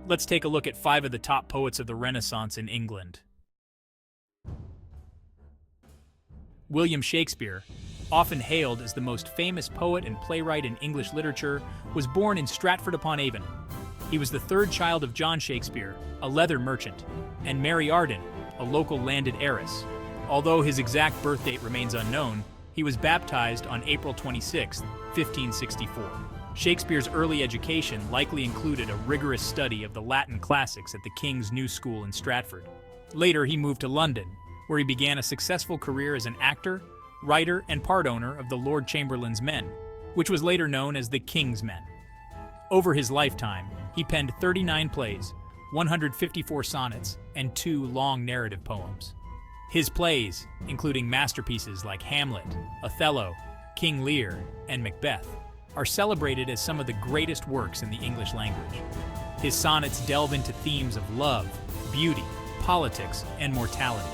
let's take a look at 5 of the top poets of the Renaissance in England. William Shakespeare, often hailed as the most famous poet and playwright in English literature, was born in Stratford-upon-Avon. He was the 3rd child of John Shakespeare, a leather merchant, and Mary Arden, a local landed heiress. Although his exact birth date remains unknown, he was baptized on April 26, 1564. Shakespeare's early education likely included a rigorous study of the Latin classics at the King's New School in Stratford. Later, he moved to London, where he began a successful career as an actor, writer, and part owner of the Lord Chamberlain's Men, which was later known as the King's Men. Over his lifetime, he penned 39 plays, 154 sonnets, and 2 long narrative poems. His plays, including masterpieces like Hamlet, Othello, King Lear, and Macbeth, are celebrated as some of the greatest works in the English language. His sonnets delve into themes of love, beauty, politics, and mortality.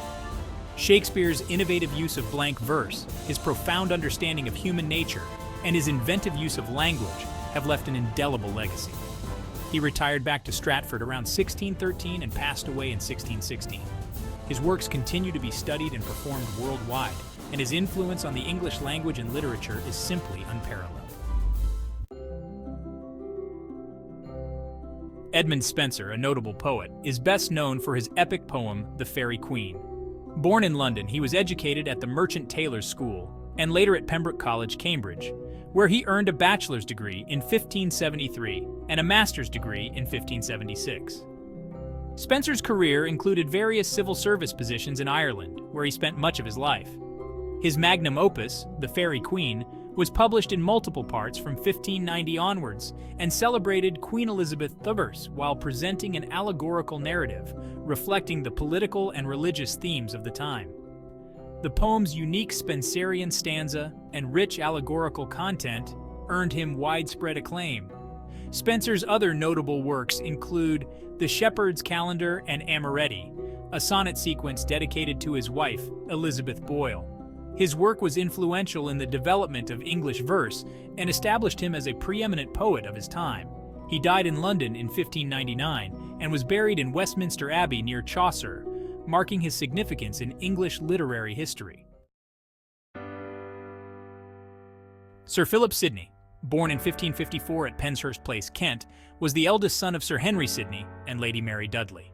Shakespeare's innovative use of blank verse, his profound understanding of human nature, and his inventive use of language have left an indelible legacy. He retired back to Stratford around 1613 and passed away in 1616. His works continue to be studied and performed worldwide, and his influence on the English language and literature is simply unparalleled. Edmund Spencer, a notable poet, is best known for his epic poem, The Faerie Queene. Born in London, he was educated at the Merchant Taylors' School and later at Pembroke College, Cambridge, where he earned a bachelor's degree in 1573 and a master's degree in 1576. Spencer's career included various civil service positions in Ireland, where he spent much of his life. His magnum opus, The Faerie Queene, was published in multiple parts from 1590 onwards and celebrated Queen Elizabeth I while presenting an allegorical narrative reflecting the political and religious themes of the time. The poem's unique Spenserian stanza and rich allegorical content earned him widespread acclaim. Spencer's other notable works include The Shepherd's Calendar and Amoretti, a sonnet sequence dedicated to his wife, Elizabeth Boyle. His work was influential in the development of English verse and established him as a preeminent poet of his time. He died in London in 1599 and was buried in Westminster Abbey near Chaucer, marking his significance in English literary history. Sir Philip Sidney, born in 1554 at Penshurst Place, Kent, was the eldest son of Sir Henry Sidney and Lady Mary Dudley.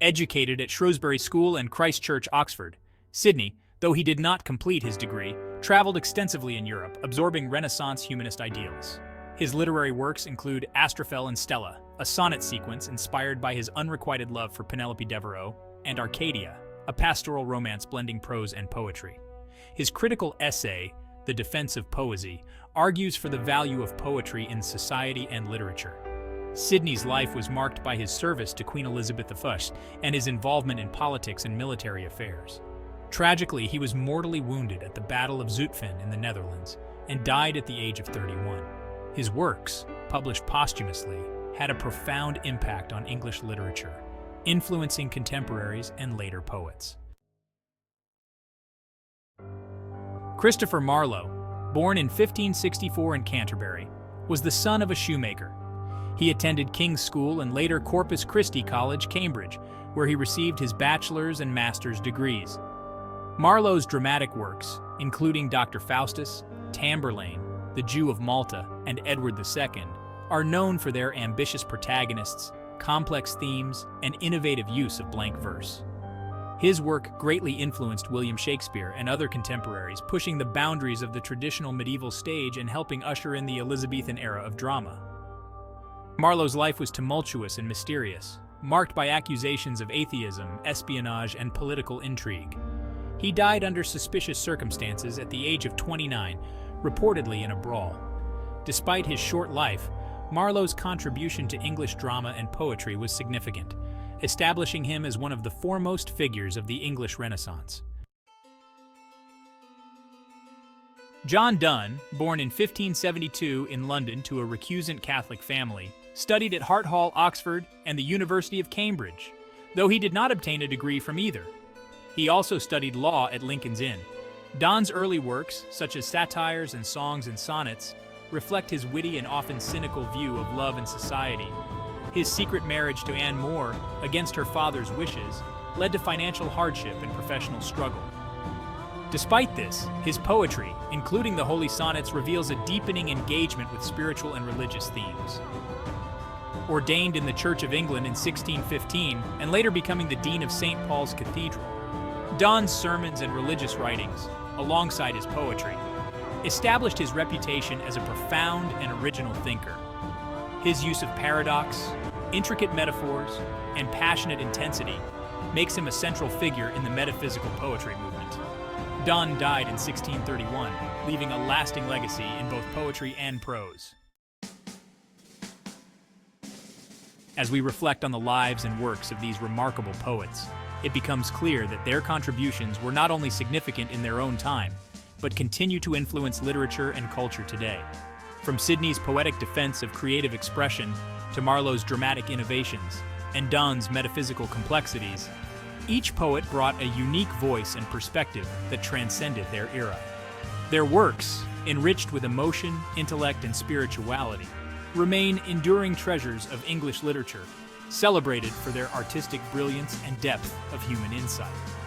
Educated at Shrewsbury School and Christ Church, Oxford, Sidney, though he did not complete his degree, traveled extensively in Europe, absorbing Renaissance humanist ideals. His literary works include Astrophel and Stella, a sonnet sequence inspired by his unrequited love for Penelope Devereux, and Arcadia, a pastoral romance blending prose and poetry. His critical essay, The Defense of Poesy, argues for the value of poetry in society and literature. Sidney's life was marked by his service to Queen Elizabeth I and his involvement in politics and military affairs. Tragically, he was mortally wounded at the Battle of Zutphen in the Netherlands and died at the age of 31. His works, published posthumously, had a profound impact on English literature, influencing contemporaries and later poets. Christopher Marlo, born in 1564 in Canterbury, was the son of a shoemaker. He attended King's School and later Corpus Christi College, Cambridge, where he received his bachelor's and master's degrees. Marlowe's dramatic works, including Dr. Faustus, Tamburlaine, The Jew of Malta, and Edward II, are known for their ambitious protagonists, complex themes, and innovative use of blank verse. His work greatly influenced William Shakespeare and other contemporaries, pushing the boundaries of the traditional medieval stage and helping usher in the Elizabethan era of drama. Marlowe's life was tumultuous and mysterious, marked by accusations of atheism, espionage, and political intrigue. He died under suspicious circumstances at the age of 29, reportedly in a brawl. Despite his short life, Marlowe's contribution to English drama and poetry was significant, establishing him as one of the foremost figures of the English Renaissance. John Dunn, born in 1572 in London to a recusant Catholic family, studied at Hart Hall, Oxford, and the University of Cambridge, though he did not obtain a degree from either. He also studied law at Lincoln's Inn. Dunn's early works, such as satires and songs and sonnets, reflect his witty and often cynical view of love and society. His secret marriage to Anne More, against her father's wishes, led to financial hardship and professional struggle. Despite this, his poetry, including the Holy Sonnets, reveals a deepening engagement with spiritual and religious themes. Ordained in the Church of England in 1615 and later becoming the Dean of St. Paul's Cathedral, Dunn's sermons and religious writings, alongside his poetry, established his reputation as a profound and original thinker. His use of paradox, intricate metaphors, and passionate intensity makes him a central figure in the metaphysical poetry movement. Dunn died in 1631, leaving a lasting legacy in both poetry and prose. As we reflect on the lives and works of these remarkable poets, it becomes clear that their contributions were not only significant in their own time, but continue to influence literature and culture today. From Sidney's poetic defense of creative expression to Marlowe's dramatic innovations and Dunn's metaphysical complexities, each poet brought a unique voice and perspective that transcended their era. Their works, enriched with emotion, intellect, and spirituality, remain enduring treasures of English literature, celebrated for their artistic brilliance and depth of human insight.